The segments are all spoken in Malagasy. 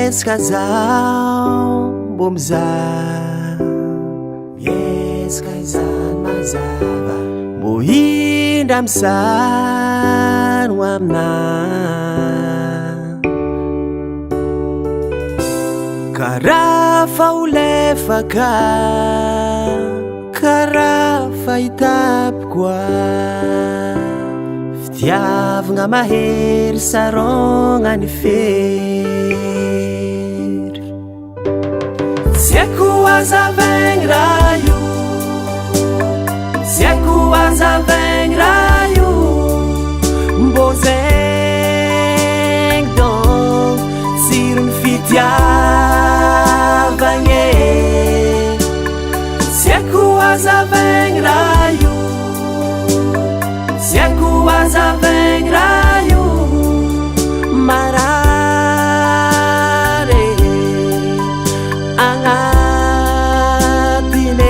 miezaka zaho mbo mizaha miezaka izany mazava mbo hindra misano aminahy karaha faholefaka karaha fahitapiko fitiavagna mahery sarogna ny fery tsy haiko azavaigny raha io tsy haiko azavaigny raha io mbô zegny don tsirony fitiavagny tsy haiko azavaigny raha io tsy haiko azavaigny raha io marary agnatiny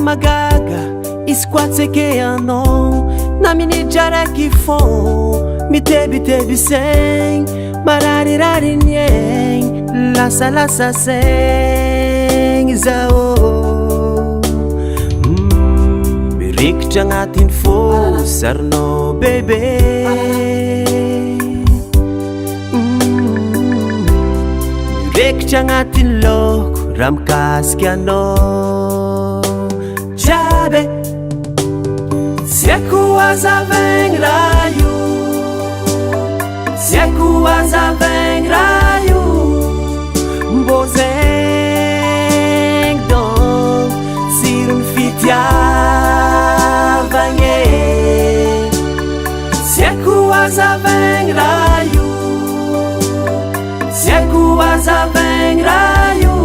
magaga izy koa tseke anao na minitra raiky fô mitebiteby saigny mararirary ny aigny lasalasa saigny zao mirikitra agnatiny fô sarinao bebe mirikitra agnatiny loko raha mikasiky anao jabe tsy haiko azavaigny raha io tsy haiko azavaigny raha io mbô zegny don tsirony fitiavagny tsy haiko azavaigny raha io tsy haiko azavaigny raha io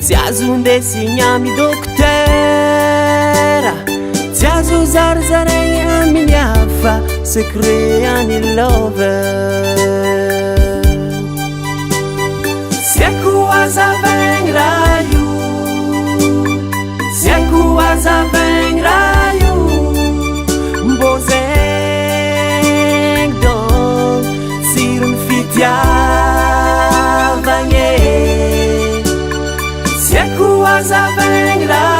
tsy azo indesigny amy dokotera tsy azo zarazaraigny amin'ny hafa secret any lover tsy haiko azavaigny raha io tsy haiko azavaigny raha io mbô zegny don tsirony fitiavagny tsy haiko azavaigny raha